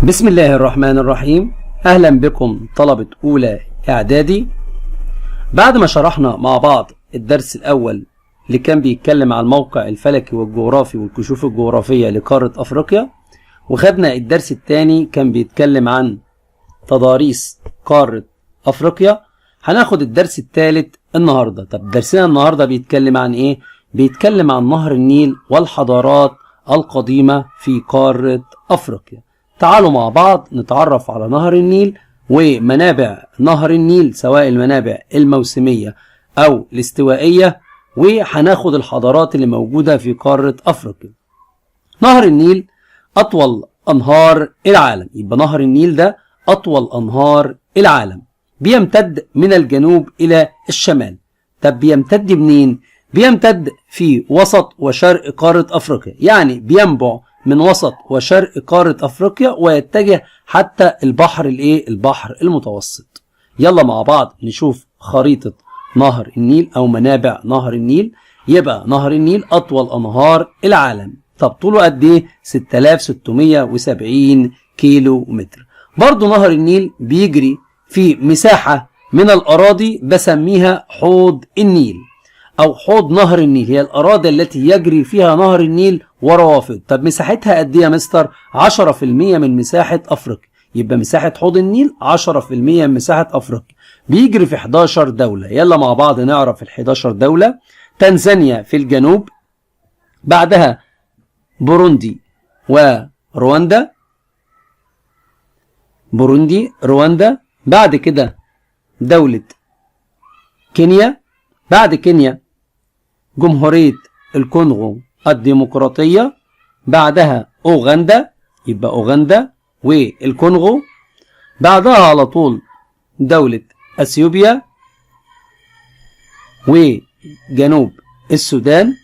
بسم الله الرحمن الرحيم. أهلا بكم طلبة أولى إعدادي. بعد ما شرحنا مع بعض الدرس الأول اللي كان بيتكلم عن الموقع الفلكي والجغرافي والكشوف الجغرافية لقارة أفريقيا، وخدنا الدرس الثاني كان بيتكلم عن تضاريس قارة أفريقيا، هناخد الدرس الثالث النهاردة. طب درسنا النهاردة بيتكلم عن إيه؟ بيتكلم عن نهر النيل والحضارات القديمة في قارة أفريقيا. تعالوا مع بعض نتعرف على نهر النيل ومنابع نهر النيل، سواء المنابع الموسمية أو الاستوائية، وهناخد الحضارات اللي موجودة في قارة أفريقيا. نهر النيل أطول أنهار العالم، يبقى نهر النيل ده أطول أنهار العالم، بيمتد من الجنوب إلى الشمال. طب بيمتد منين؟ بيمتد في وسط وشرق قارة أفريقيا، يعني بينبع من وسط وشرق قارة أفريقيا ويتجه حتى البحر المتوسط. يلا مع بعض نشوف خريطة نهر النيل أو منابع نهر النيل. يبقى نهر النيل أطول أنهار العالم. طب طوله قد إيه؟ 6670 كيلو متر. برضو نهر النيل بيجري في مساحة من الأراضي بسميها حوض النيل أو حوض نهر النيل، هي الأراضي التي يجري فيها نهر النيل وروافد. طب مساحتها قد إيه يا مستر؟ 10% من مساحة أفريقيا. يبقى مساحة حوض النيل 10% من مساحة أفريقيا. بيجري في 11 دولة. يلا مع بعض نعرف ال 11 دولة. تنزانيا في الجنوب، بعدها بوروندي ورواندا، بوروندي رواندا، بعد كده دولة كينيا، بعد كينيا جمهورية الكونغو الديمقراطية، بعدها أوغندا، يبقى أوغندا والكونغو، بعدها على طول دولة أثيوبيا وجنوب السودان،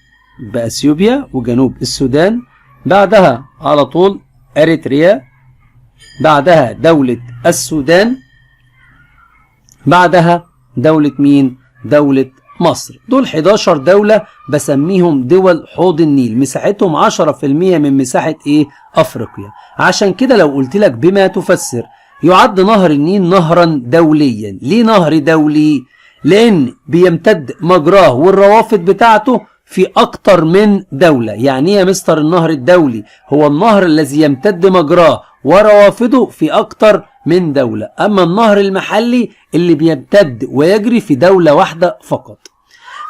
يبقى أثيوبيا وجنوب السودان، بعدها على طول أريتريا، بعدها دولة السودان، بعدها دولة مين؟ دولة مصر. دول 11 دولة بسميهم دول حوض النيل، مساحتهم 10% من مساحة أفريقيا. عشان كده لو قلت لك بما تفسر يعد نهر النيل نهرا دوليا. ليه نهر دولي؟ لأن بيمتد مجراه والروافد بتاعته في أكتر من دولة. يعني إيه يا مستر النهر الدولي؟ هو النهر الذي يمتد مجراه وروافده في أكتر من دولة. أما النهر المحلي اللي بيمتد ويجري في دولة واحدة فقط.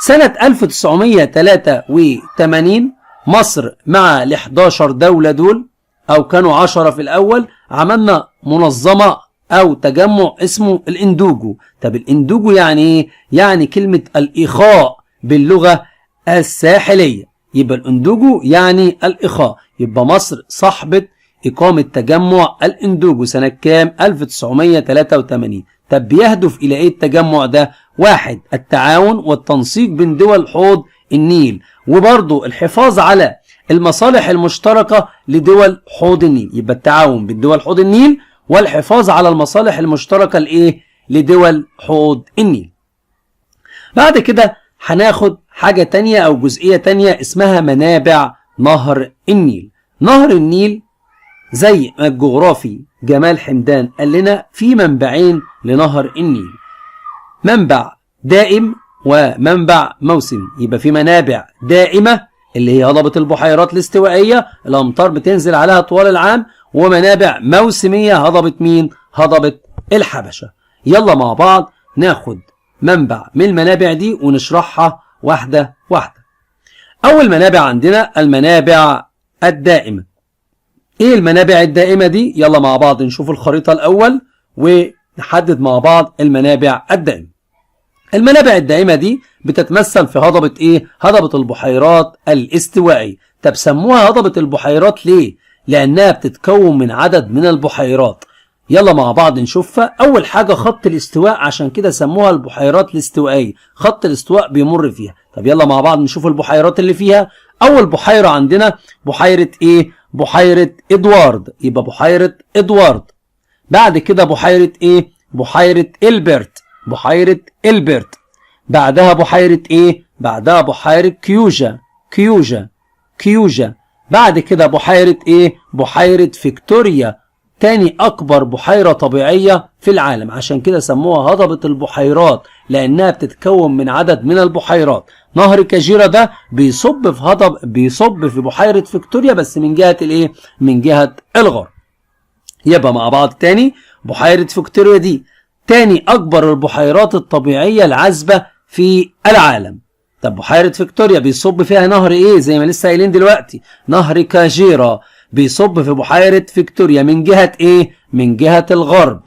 سنة 1983 مصر مع ال 11 دولة دول، أو كانوا 10 في الأول، عملنا منظمة أو تجمع اسمه الإندوجو. طب الإندوجو يعني إيه؟ يعني كلمة الإخاء باللغة الساحلية. يبقى الإندوجو يعني الإخاء. يبقى مصر صاحبة إقامة تجمع الإندوجو سنة كام؟ 1983. طب بيهدف إلى إيه التجمع ده؟ 1. التعاون والتنسيق بين دول حوض النيل، وبرضه الحفاظ على المصالح المشتركة لدول حوض النيل. يبقى التعاون بين دول حوض النيل والحفاظ على المصالح المشتركة لدول حوض النيل. بعد كده هناخد حاجة تانية أو جزئية تانية اسمها منابع نهر النيل. نهر النيل زي ما الجغرافي جمال حمدان قال لنا في منبعين لنهر النيل، منبع دائم ومنبع موسمي. يبقى في منابع دائمة اللي هي هضبة البحيرات الاستوائية، الأمطار بتنزل عليها طوال العام، ومنابع موسمية هضبة مين؟ هضبة الحبشة. يلا مع بعض ناخد منبع من المنابع دي ونشرحها واحدة واحدة. أول منابع عندنا المنابع الدائمة. ايه المنابع الدائمة دي؟ يلا مع بعض نشوف الخريطة الأول ونحدد مع بعض المنابع الدائمة. المنابع الدائمة دي بتتمثل في هضبة هضبة البحيرات الاستوائية. طب سموها هضبة البحيرات ليه؟ لأنها بتتكون من عدد من البحيرات. يلا مع بعض نشوفها. أول حاجة خط الاستواء، عشان كده سموها البحيرات الاستوائية، خط الاستواء بيمر فيها. طب يلا مع بعض نشوف البحيرات اللي فيها. أول بحيرة عندنا بحيرة بحيرة إدوارد، يبقى بحيرة إدوارد. بعد كده بحيرة بحيرة إلبرت، بحيرة إلبرت. بعدها بحيرة بعدها بحيرة كيوجا، كيوجا. بعد كده بحيرة بحيرة فيكتوريا، تاني أكبر بحيرة طبيعية في العالم، عشان كده سموها هضبة البحيرات لأنها بتتكون من عدد من البحيرات. نهر كاجيرا ده بيصب في بحيرة فيكتوريا بس من جهة الإيه؟ من جهة الغرب. يبقى مع بعض تاني، بحيرة فيكتوريا دي تاني أكبر البحيرات الطبيعية العذبة في العالم. طب بحيرة فيكتوريا بيصب فيها نهر إيه؟ زي ما لسه قايلين دلوقتي، نهر كاجيرا بيصب في بحيرة فيكتوريا من جهة إيه؟ من جهة الغرب.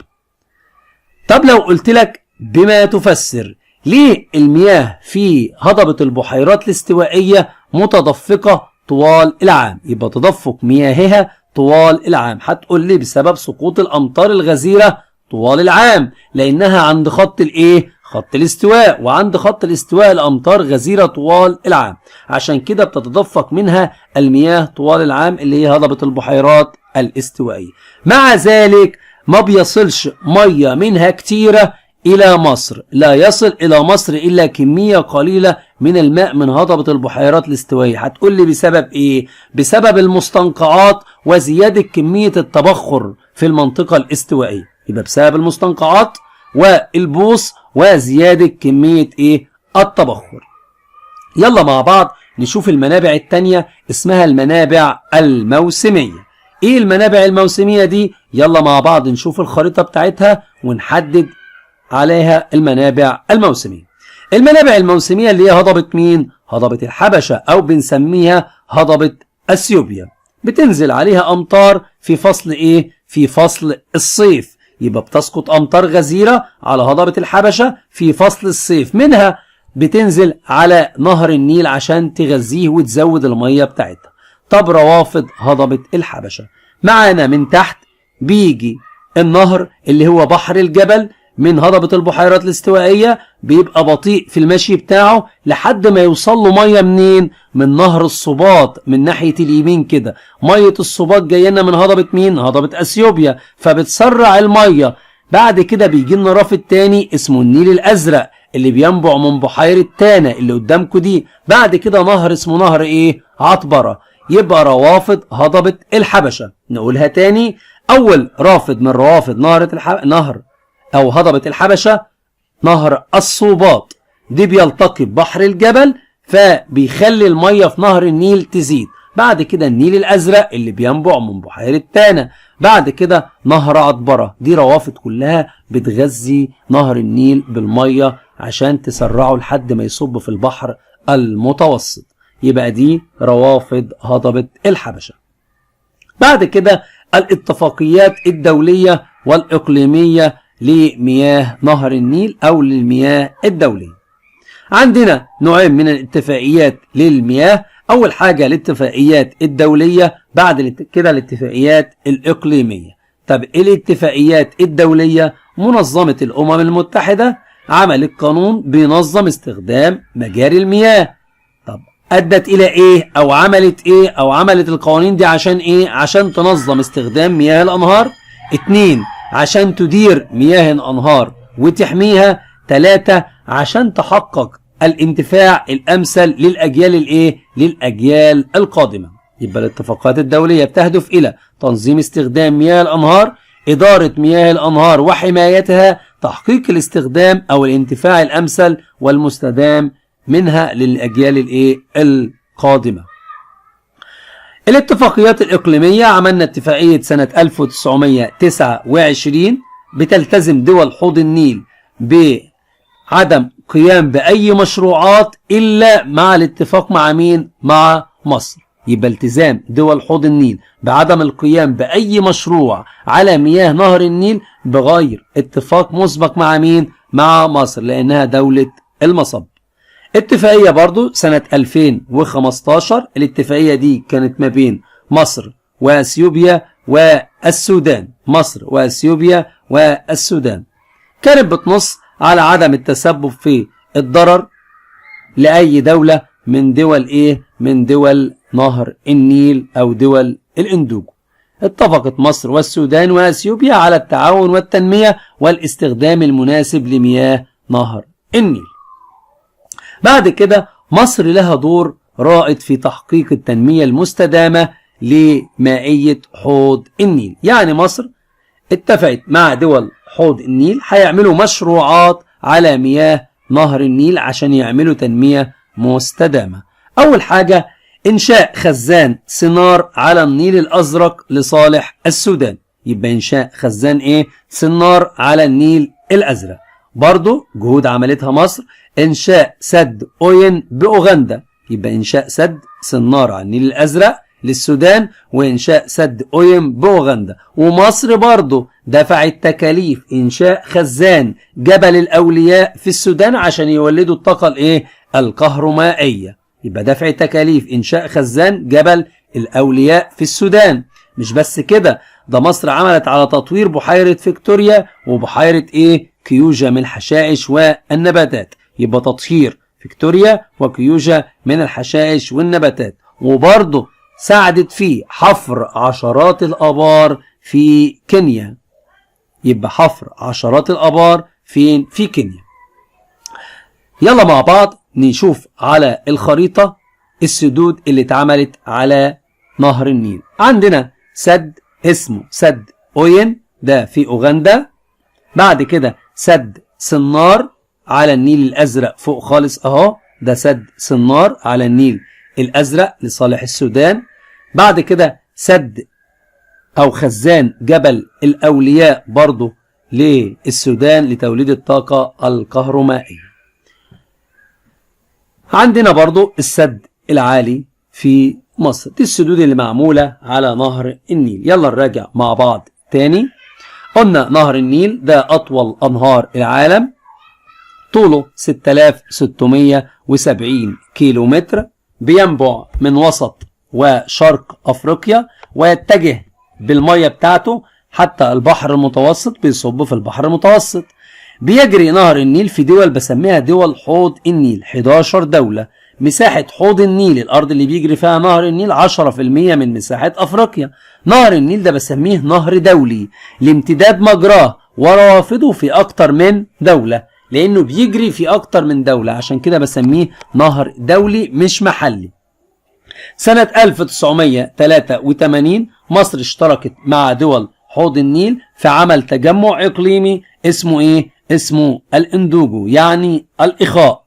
طب لو قلت لك بما تفسر ليه المياه في هضبة البحيرات الاستوائية متدفقة طوال العام؟ يبقى تدفق مياهها طوال العام. هتقول لي بسبب سقوط الأمطار الغزيرة طوال العام، لأنها عند خط الإيه؟ خط الاستواء، وعند خط الاستواء الأمطار غزيرة طوال العام، عشان كده بتتدفق منها المياه طوال العام اللي هي هضبة البحيرات الاستوائية. مع ذلك ما بيصلش مية منها كتيرة إلى مصر، لا يصل إلى مصر إلا كمية قليلة من الماء من هضبة البحيرات الاستوائية. هتقول لي بسبب إيه؟ بسبب المستنقعات وزيادة كمية التبخر في المنطقة الاستوائية. يبقى بسبب المستنقعات والبوص وزيادة كمية إيه؟ التبخر. يلا مع بعض نشوف المنابع التانية اسمها المنابع الموسمية. إيه المنابع الموسمية دي؟ يلا مع بعض نشوف الخريطة بتاعتها ونحدد عليها المنابع الموسمية. المنابع الموسمية اللي هي هضبة مين؟ هضبة الحبشة أو بنسميها هضبة أثيوبيا. بتنزل عليها أمطار في فصل إيه؟ في فصل الصيف. يبقى بتسقط أمطار غزيرة على هضبة الحبشة في فصل الصيف، منها بتنزل على نهر النيل عشان تغذيه وتزود المية بتاعتها. طب روافد هضبة الحبشة معانا من تحت بيجي النهر اللي هو بحر الجبل من هضبة البحيرات الاستوائية، بيبقى بطيء في المشي بتاعه لحد ما يوصل له مية منين؟ من نهر الصباط من ناحية اليمين كده. مية الصباط جايه لنا من هضبة مين؟ هضبة اثيوبيا، فبتسرع المية. بعد كده بيجي لنا رافد تاني اسمه النيل الازرق اللي بينبع من بحيرة تانا اللي قدامكم دي. بعد كده نهر اسمه نهر ايه؟ عطبرة. يبقى روافد هضبة الحبشة. نقولها تاني، اول رافد من روافد نهر او هضبة الحبشة نهر الصوباط، دي بيلتقي ببحر الجبل فبيخلي المية في نهر النيل تزيد. بعد كده النيل الازرق اللي بينبع من بحيرة تانا. بعد كده نهر عطبرة. دي روافد كلها بتغذي نهر النيل بالمية عشان تسرعه لحد ما يصب في البحر المتوسط. يبقى دي روافد هضبة الحبشة. بعد كده الاتفاقيات الدولية والإقليمية لمياه نهر النيل أو للمياه الدولية. عندنا نوعين من الاتفاقيات للمياه. أول حاجة الاتفاقيات الدولية، بعد كده الاتفاقيات الإقليمية. طب الاتفاقيات الدولية، منظمة الأمم المتحدة عملت قانون بينظم استخدام مجاري المياه. طب أدت إلى إيه؟ أو عملت إيه؟ أو عملت القوانين دي عشان إيه؟ عشان تنظم استخدام مياه الأنهار. 2 عشان تدير مياه الأنهار وتحميها. 3 عشان تحقق الانتفاع الأمثل للأجيال الإيه؟ للأجيال القادمة. يبقى الاتفاقات الدولية بتهدف إلى تنظيم استخدام مياه الأنهار، إدارة مياه الأنهار وحمايتها، تحقيق الاستخدام أو الانتفاع الأمثل والمستدام منها للأجيال الإيه؟ القادمة. الاتفاقيات الإقليمية عملنا اتفاقية سنة 1929 بتلتزم دول حوض النيل بعدم قيام بأي مشروعات إلا مع الاتفاق مع مين؟ مع مصر. يبقى التزام دول حوض النيل بعدم القيام بأي مشروع على مياه نهر النيل بغير اتفاق مسبق مع مين؟ مع مصر، لأنها دولة المصب. اتفاقية برضو سنة 2015. الاتفاقية دي كانت ما بين مصر وأثيوبيا والسودان. مصر وأثيوبيا والسودان كانت بتنص على عدم التسبب في الضرر لأي دولة من دول إيه؟ من دول نهر النيل أو دول الإندوجو. اتفقت مصر والسودان وأثيوبيا على التعاون والتنمية والاستخدام المناسب لمياه نهر النيل. بعد كده مصر لها دور رائد في تحقيق التنمية المستدامة لمائية حوض النيل. يعني مصر اتفقت مع دول حوض النيل هيعملوا مشروعات على مياه نهر النيل عشان يعملوا تنمية مستدامة. أول حاجة إنشاء خزان صنار على النيل الأزرق لصالح السودان. يبقى إنشاء خزان صنار على النيل الأزرق. برضو جهود عملتها مصر إنشاء سد أوين بأوغندا. يبقى إنشاء سد صنار على النيل الأزرق للسودان وإنشاء سد أوين بأوغندا. ومصر برضو دفعت تكاليف إنشاء خزان جبل الأولياء في السودان عشان يولدوا الطاقة الكهرومائية. يبقى دفع تكاليف إنشاء خزان جبل الأولياء في السودان. مش بس كده، ده مصر عملت على تطوير بحيرة فيكتوريا وبحيرة كيوجا من الحشائش والنباتات. يبقى تطهير فيكتوريا وكيوجا من الحشائش والنباتات. وبرضه ساعدت في حفر عشرات الآبار في كينيا. يبقى حفر عشرات الآبار فين؟ في كينيا. يلا مع بعض نشوف على الخريطة السدود اللي اتعملت على نهر النيل. عندنا سد اسمه سد أوين ده في أوغندا. بعد كده سد صنار على النيل الأزرق فوق خالص اهو، ده سد صنار على النيل الأزرق لصالح السودان. بعد كده سد أو خزان جبل الأولياء برضو للسودان لتوليد الطاقة الكهرومائية. عندنا برضو السد العالي في مصر. دي السدود اللي معمولة على نهر النيل. يلا نراجع مع بعض تاني. قلنا نهر النيل ده أطول أنهار العالم، طوله 6670 كيلو متر، بينبع من وسط وشرق أفريقيا ويتجه بالمية بتاعته حتى البحر المتوسط، بيصب في البحر المتوسط. بيجري نهر النيل في دول بسميها دول حوض النيل، 11 دولة. مساحة حوض النيل الأرض اللي بيجري فيها نهر النيل 10% من مساحة أفريقيا. نهر النيل ده بسميه نهر دولي لامتداد مجراه وروافده في أكتر من دولة، لأنه بيجري في أكتر من دولة، عشان كده بسميه نهر دولي مش محلي. سنة 1983 مصر اشتركت مع دول حوض النيل في عمل تجمع إقليمي اسمه اسمه الإندوجو، يعني الإخاء.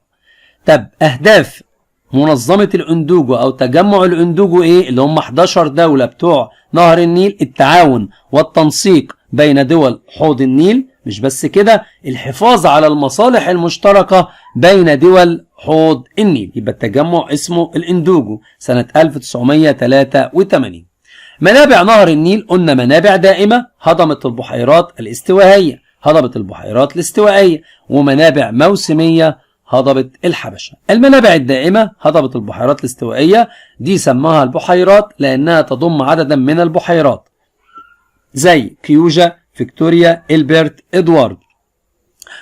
طب أهداف منظمة الإندوجو أو تجمع الإندوجو اللي هم 11 دولة بتوع نهر النيل؟ التعاون والتنسيق بين دول حوض النيل. مش بس كده، الحفاظ على المصالح المشتركة بين دول حوض النيل. يبقى التجمع اسمه الإندوجو سنة 1983. منابع نهر النيل قلنا منابع دائمة، هضبة البحيرات الاستوائية، هضبة البحيرات الاستوائية، ومنابع موسمية، هضبة الحبشة. المنابع الدائمة هضبة البحيرات الاستوائية دي سماها البحيرات لأنها تضم عددا من البحيرات زي كيوجا، فيكتوريا، إلبرت، إدوارد.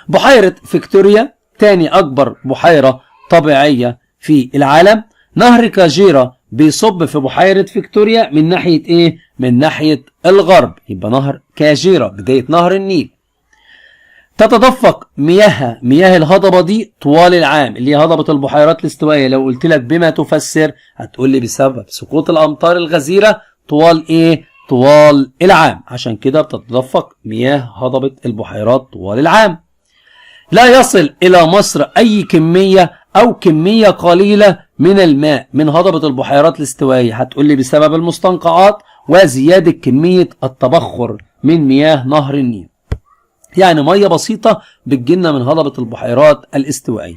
بحيرة فيكتوريا تاني أكبر بحيرة طبيعية في العالم. نهر كاجيرا بيصب في بحيرة فيكتوريا من ناحية من ناحية الغرب. يبقى نهر كاجيرا بداية نهر النيل. تتدفق مياه الهضبة دي طوال العام، اللي هي هضبة البحيرات الاستوائية. لو قلت لك بما تفسر هتقول لي بسبب سقوط الأمطار الغزيرة طوال طوال العام، عشان كده بتتدفق مياه هضبة البحيرات طوال العام. لا يصل إلى مصر أي كمية أو كمية قليلة من الماء من هضبة البحيرات الاستوائية. هتقول لي بسبب المستنقعات وزيادة كمية التبخر من مياه نهر النيل، يعني مية بسيطة بتجيلنا من هضبة البحيرات الاستوائية.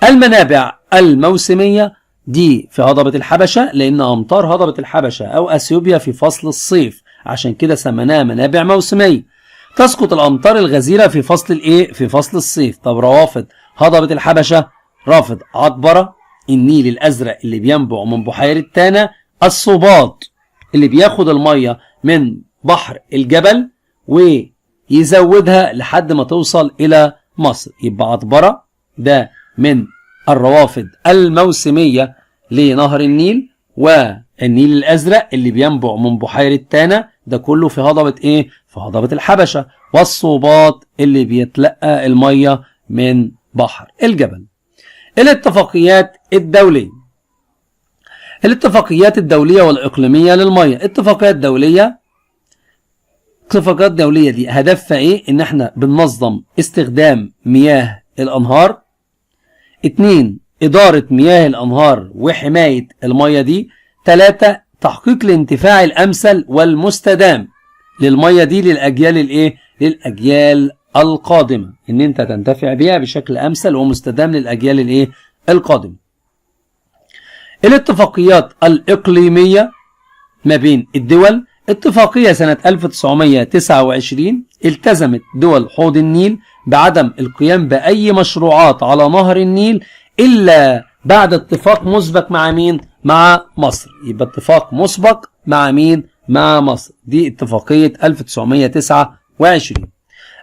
المنابع الموسمية دي في هضبة الحبشة، لأن أمطار هضبة الحبشة أو أثيوبيا في فصل الصيف، عشان كده سميناها منابع موسمية. تسقط الأمطار الغزيرة في فصل في فصل الصيف. طب روافد هضبة الحبشة، رافد عطبرة، النيل الأزرق اللي بينبع من بحيرة تانا، الصباط اللي بياخد المية من بحر الجبل ويزودها لحد ما توصل إلى مصر. يبقى عطبرة ده من الروافد الموسمية لنهر النيل، والنيل الأزرق اللي بينبع من بحيرة تانا ده كله في هضبة في هضبة الحبشة، والصوباط اللي بيتلقى المية من بحر الجبل. الاتفاقيات الدولية. الاتفاقيات الدولية والإقليمية للمية. اتفاقيات دولية اتفاقات دولية دي هدفها ايه؟ ان احنا بننظم استخدام مياه الانهار. 2 ادارة مياه الانهار وحماية المياه دي. 3 تحقيق الانتفاع الامثل والمستدام للمياه دي للاجيال الايه؟ للاجيال القادمة، ان انت تنتفع بيها بشكل امثل ومستدام للاجيال الايه؟ القادمة. الاتفاقيات الاقليمية ما بين الدول. اتفاقية سنة 1929 التزمت دول حوض النيل بعدم القيام بأي مشروعات على نهر النيل إلا بعد اتفاق مسبق مع مين؟ مع مصر. يبقى اتفاق مسبق مع مين؟ مع مصر. دي اتفاقية 1929.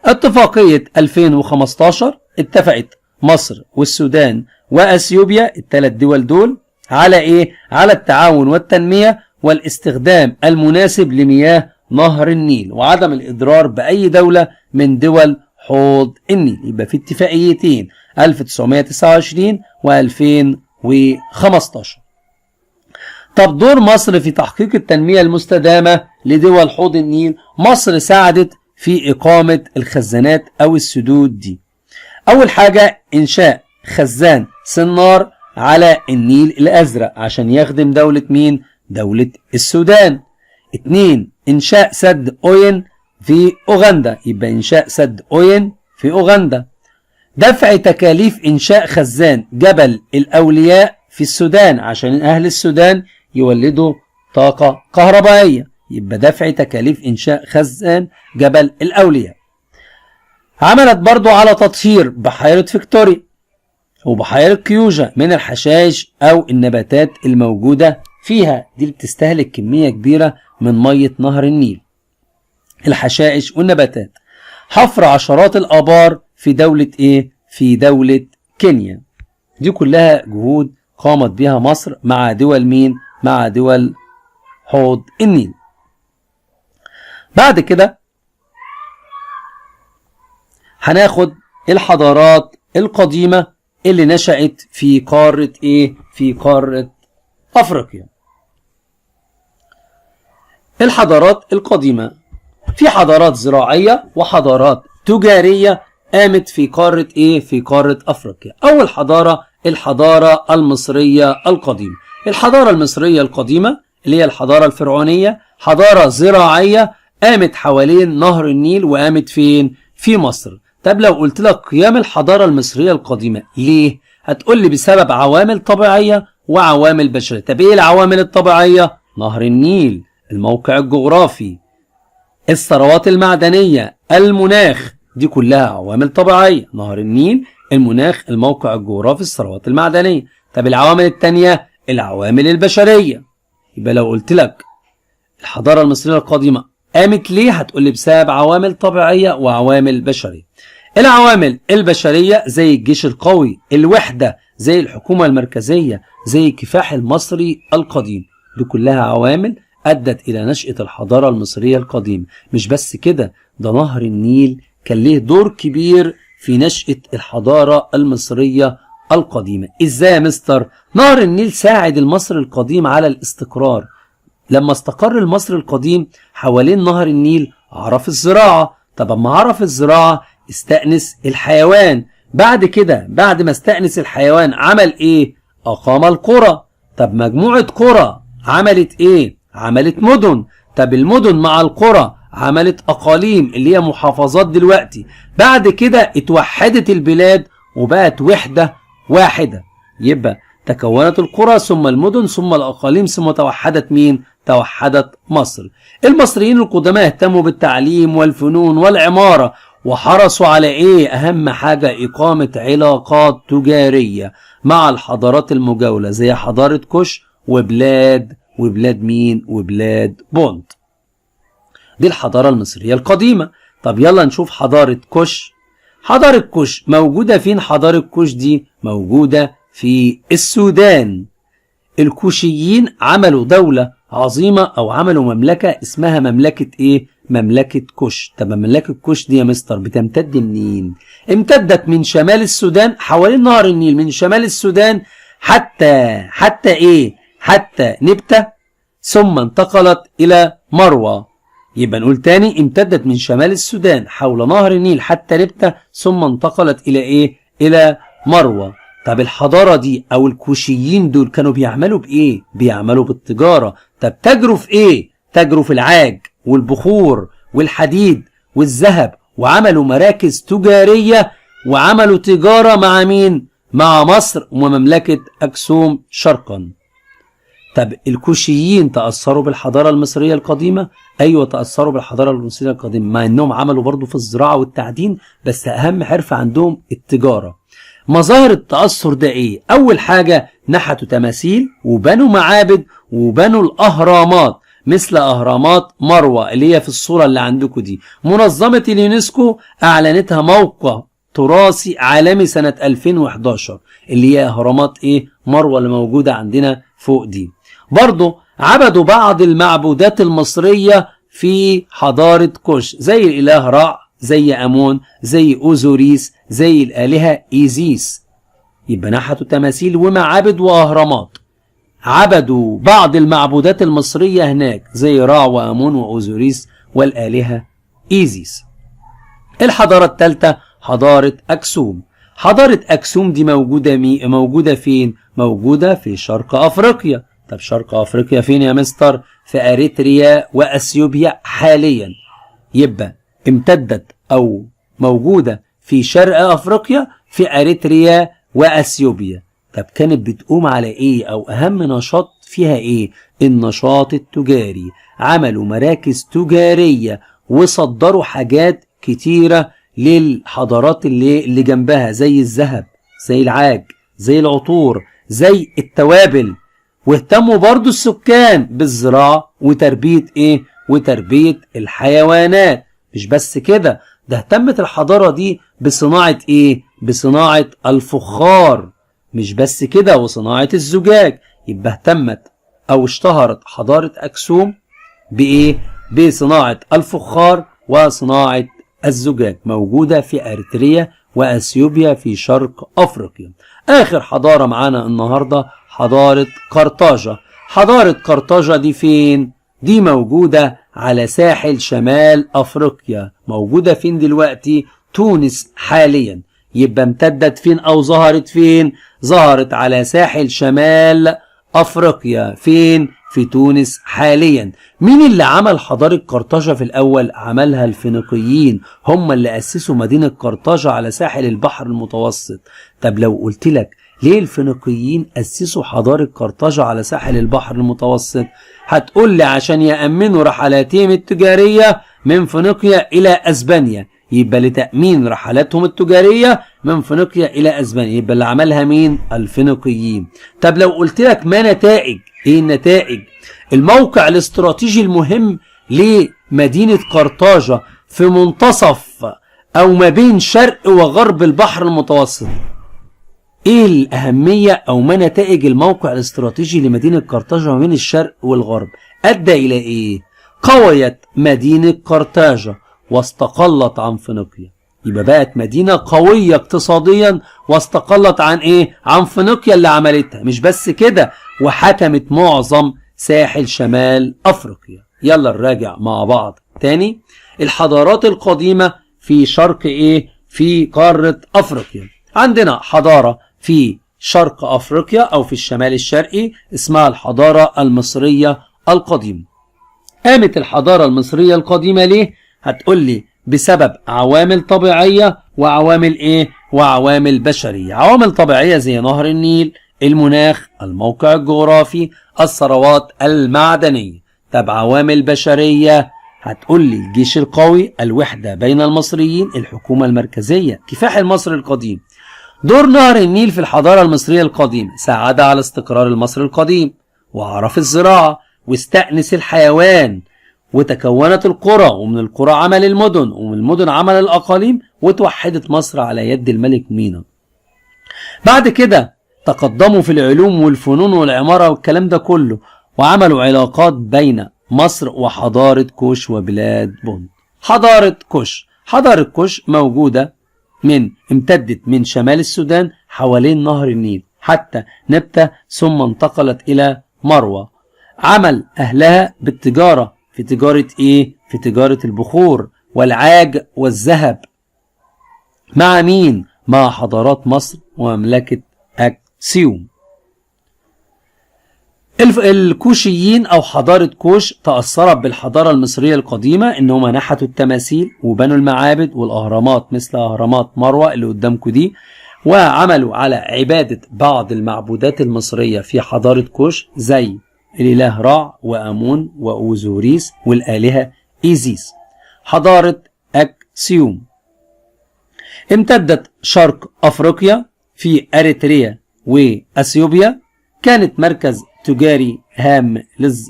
اتفاقية 2015 اتفقت مصر والسودان وأثيوبيا الثلاث دول دول على ايه؟ على التعاون والتنمية والاستخدام المناسب لمياه نهر النيل وعدم الإضرار بأي دولة من دول حوض النيل. يبقى في اتفاقيتين 1929 و2015. طب دور مصر في تحقيق التنمية المستدامة لدول حوض النيل. مصر ساعدت في إقامة الخزانات أو السدود دي. أول حاجة إنشاء خزان سنار على النيل الأزرق عشان يخدم دولة مين؟ دولة السودان. 2 إنشاء سد أوين في أوغندا. يبقى إنشاء سد أوين في أوغندا. دفع تكاليف إنشاء خزان جبل الأولياء في السودان عشان أهل السودان يولدوا طاقة كهربائية. يبقى دفع تكاليف إنشاء خزان جبل الأولياء. عملت برضو على تطهير بحيرة فيكتوريا وبحيرة كيوجا من الحشائش أو النباتات الموجودة فيها. دي بتستهلك كمية كبيرة من مية نهر النيل، الحشائش والنباتات. حفر عشرات الآبار في دولة ايه؟ في دولة كينيا. دي كلها جهود قامت بها مصر مع دول مين؟ مع دول حوض النيل. بعد كده هناخد الحضارات القديمة اللي نشأت في قارة ايه؟ في قارة افريقيا. الحضارات القديمة في حضارات زراعية وحضارات تجارية قامت في قارة ايه؟ في قارة افريقيا. اول حضارة الحضارة المصرية القديمة. الحضارة المصرية القديمة اللي هي الحضارة الفرعونية حضارة زراعية قامت حوالين نهر النيل وقامت فين؟ في مصر. طب لو قلت لك قيام الحضارة المصرية القديمة ليه؟ هتقول لي بسبب عوامل طبيعية وعوامل بشرية. طب ايه العوامل الطبيعية؟ نهر النيل، الموقع الجغرافي، الثروات المعدنية، المناخ. دي كلها عوامل طبيعية. نهر النيل، المناخ، الموقع الجغرافي، الثروات المعدنية. طب العوامل التانية العوامل البشرية. يبقى لو قلت لك الحضارة المصرية القديمة قامت ليه؟ هتقول لي بسبب عوامل طبيعية وعوامل بشرية. العوامل البشرية زي الجيش القوي، الوحدة، زي الحكومة المركزية، زي الكفاح المصري القديم. دي كلها عوامل أدت إلى نشأة الحضارة المصرية القديمة. مش بس كده، ده نهر النيل كان ليه دور كبير في نشأة الحضارة المصرية القديمة. إزاي يا مستر؟ نهر النيل ساعد المصري القديم على الاستقرار. لما استقر المصري القديم حوالين نهر النيل عرف الزراعة. طب اما عرف الزراعة استأنس الحيوان. بعد كده بعد ما استأنس الحيوان عمل ايه؟ أقام القرى. طب مجموعة قرى عملت ايه؟ عملت مدن. طب المدن مع القرى عملت أقاليم اللي هي محافظات دلوقتي. بعد كده اتوحدت البلاد وبقت وحدة واحدة. يبقى تكونت القرى ثم المدن ثم الأقاليم ثم توحدت مين؟ توحدت مصر. المصريين القدماء اهتموا بالتعليم والفنون والعمارة وحرصوا على ايه؟ اهم حاجة اقامة علاقات تجارية مع الحضارات المجاورة زي حضارة كوش وبلاد مين؟ وبلاد بونت. دي الحضارة المصرية القديمة. طب يلا نشوف حضارة كوش. حضارة كوش موجودة فين؟ حضارة كوش دي موجودة في السودان. الكوشيين عملوا دولة عظيمة او عملوا مملكة اسمها مملكة ايه؟ مملكة كوش. طب مملكة كوش دي يا مستر بتمتد منين؟ امتدت من شمال السودان حوالين نهر النيل، من شمال السودان حتى ايه؟ حتى نبتة، ثم انتقلت الى مروة، يبقى نقول تاني امتدت من شمال السودان حول نهر النيل حتى نبتة، ثم انتقلت إلى إيه؟ إلى مروة. طب الحضارة دي أو الكوشيين دول كانوا بيعملوا بإيه؟ بيعملوا بالتجارة. طب تجروا في إيه؟ تجروا في العاج والبخور والحديد والذهب، وعملوا مراكز تجارية وعملوا تجارة مع مين؟ مع مصر ومملكة أكسوم شرقا. طب الكوشيين تأثروا بالحضارة المصرية القديمة؟ أيوة تأثروا بالحضارة المصرية القديمة، مع أنهم عملوا برضو في الزراعة والتعدين، بس أهم حرفة عندهم التجارة. مظاهر التأثر ده إيه؟ أول حاجة نحتوا تماثيل وبنوا معابد وبنوا الأهرامات، مثل أهرامات مروة اللي هي في الصورة اللي عندكم دي. منظمة اليونسكو أعلنتها موقع تراثي عالمي سنة 2011 اللي هي أهرامات إيه؟ مروة اللي موجودة عندنا فوق دي. برضو عبدوا بعض المعبودات المصرية في حضارة كوش، زي الإله رع، زي أمون، زي أوزوريس، زي الآلهة إيزيس. يبقى نحتوا تماثيل ومعابد وأهرامات. عبدوا بعض المعبودات المصرية هناك زي رع وأمون وأوزوريس والآلهة إيزيس. الحضارة الثالثة حضارة أكسوم. حضارة أكسوم دي موجودة فين؟ موجودة في شرق أفريقيا. طب شرق أفريقيا فين يا مستر؟ في أريتريا وأثيوبيا حاليا. يبقى امتدت أو موجودة في شرق أفريقيا في أريتريا وأثيوبيا. طب كانت بتقوم على إيه أو أهم نشاط فيها إيه؟ النشاط التجاري. عملوا مراكز تجارية وصدروا حاجات كتيرة للحضارات اللي جنبها، زي الذهب، زي العاج، زي العطور، زي التوابل. واهتموا برضو السكان بالزراعة وتربية ايه؟ وتربية الحيوانات. مش بس كده، ده اهتمت الحضارة دي بصناعة ايه؟ بصناعة الفخار. مش بس كده، وصناعة الزجاج. يبقى اهتمت او اشتهرت حضارة أكسوم بايه؟ بصناعة الفخار وصناعة الزجاج، موجودة في أريتريا وأثيوبيا في شرق أفريقيا. آخر حضارة معانا النهاردة حضارة قرطاجة. حضارة قرطاجة دي فين؟ دي موجودة على ساحل شمال أفريقيا. موجودة فين دلوقتي؟ تونس حاليا. يبقى امتدت فين أو ظهرت فين؟ ظهرت على ساحل شمال أفريقيا. فين؟ في تونس حاليا. مين اللي عمل حضارة قرطاجة في الأول؟ عملها الفينيقيين، هم اللي أسسوا مدينة قرطاجة على ساحل البحر المتوسط. طب لو قلت لك ليه الفينيقيين أسسوا حضارة قرطاجة على ساحل البحر المتوسط؟ هتقول لي عشان يأمنوا رحلاتهم التجارية من فينيقيا إلى أسبانيا. يبقى لتأمين رحلاتهم التجارية من فينيقيا إلى أسبانيا. يبقى اللي عملها مين؟ الفينيقيين. طب لو قلت لك ما نتائج؟ ايه النتائج؟ الموقع الاستراتيجي المهم لمدينة قرطاجة في منتصف او ما بين شرق وغرب البحر المتوسط. ايه الاهمية او ما نتائج الموقع الاستراتيجي لمدينة قرطاجة ما بين الشرق والغرب؟ ادى الى ايه؟ قويت مدينة قرطاجة واستقلت عن فينيقيا. يبقى بقت مدينة قوية اقتصاديا واستقلت عن ايه؟ عن فينيقيا اللي عملتها. مش بس كده، وحكمت معظم ساحل شمال افريقيا. يلا نراجع مع بعض تاني. الحضارات القديمة في شرق ايه؟ في قارة افريقيا. عندنا حضارة في شرق افريقيا او في الشمال الشرقي اسمها الحضارة المصرية القديمة. قامت الحضارة المصرية القديمة ليه؟ هتقول لي بسبب عوامل طبيعية وعوامل ايه؟ وعوامل بشرية. عوامل طبيعية زي نهر النيل، المناخ، الموقع الجغرافي، الثروات المعدنية. طب عوامل بشرية هتقول لي الجيش القوي، الوحدة بين المصريين، الحكومة المركزية، كفاح المصري القديم. دور نهر النيل في الحضارة المصرية القديمة ساعد على استقرار المصري القديم، وعرف الزراعة، واستأنس الحيوان، وتكونت القرى، ومن القرى عمل المدن، ومن المدن عمل الأقاليم، وتوحدت مصر على يد الملك مينا. بعد كده تقدموا في العلوم والفنون والعمارة والكلام ده كله، وعملوا علاقات بين مصر وحضارة كوش وبلاد بونت. حضارة كوش موجودة امتدت من شمال السودان حوالين نهر النيل حتى نبتة، ثم انتقلت إلى مروة. عمل أهلها بالتجارة. في تجارة إيه؟ في تجارة البخور والعاج والذهب. مع مين؟ مع حضارات مصر ومملكة أكسيوم. الكوشيين أو حضارة كوش تأثرت بالحضارة المصرية القديمة، إنهم نحتوا التماثيل وبنوا المعابد والأهرامات مثل أهرامات مروة اللي قدامكم دي، وعملوا على عبادة بعض المعبودات المصرية في حضارة كوش زي الإله رع وأمون وأوزوريس والآلهة إيزيس. حضارة أكسيوم امتدت شرق أفريقيا في أريتريا وأثيوبيا، كانت مركز تجاري هام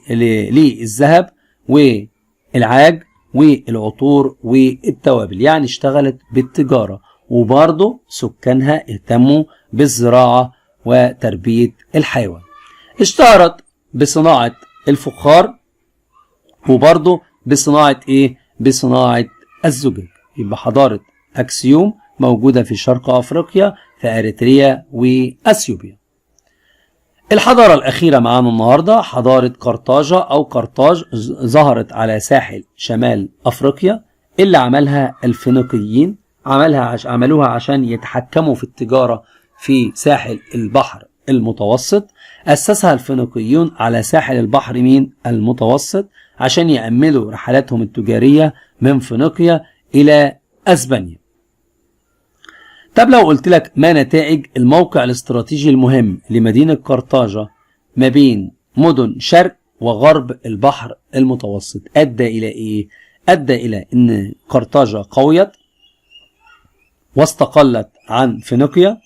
للذهب والعاج والعطور والتوابل، يعني اشتغلت بالتجارة، وبرضه سكانها اهتموا بالزراعة وتربية الحيوان. اشتهرت بصناعة الفخار وبرضه بصناعة بصناعة الزجاج. يبقى حضارة أكسيوم موجودة في شرق أفريقيا في أريتريا وأثيوبيا. الحضارة الأخيرة معانا النهاردة حضارة قرطاجة أو قرطاج، ظهرت على ساحل شمال أفريقيا، اللي عملها الفينيقيين. عملوها عشان يتحكموا في التجارة في ساحل البحر المتوسط. أسسها الفينيقيون على ساحل البحر المتوسط عشان يأمنوا رحلاتهم التجارية من فينيقيا إلى أسبانيا. طب لو قلت لك ما نتائج الموقع الاستراتيجي المهم لمدينة قرطاجة ما بين مدن شرق وغرب البحر المتوسط، أدى إلى إيه؟ أدى إلى أن قرطاجة قويت واستقلت عن فينيقيا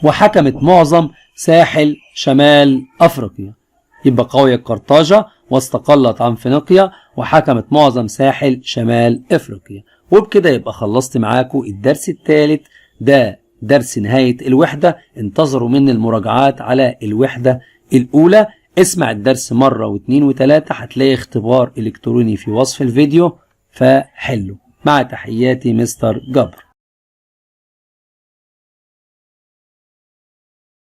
وحكمت معظم ساحل شمال أفريقيا. يبقى قوية قرطاجة واستقلت عن فينيقيا وحكمت معظم ساحل شمال أفريقيا. وبكده يبقى خلصت معاكم الدرس الثالث، ده درس نهاية الوحدة. انتظروا مني المراجعات على الوحدة الأولى. اسمع الدرس مرة واثنين وثلاثة، هتلاقي اختبار إلكتروني في وصف الفيديو فحله. مع تحياتي مستر جبر.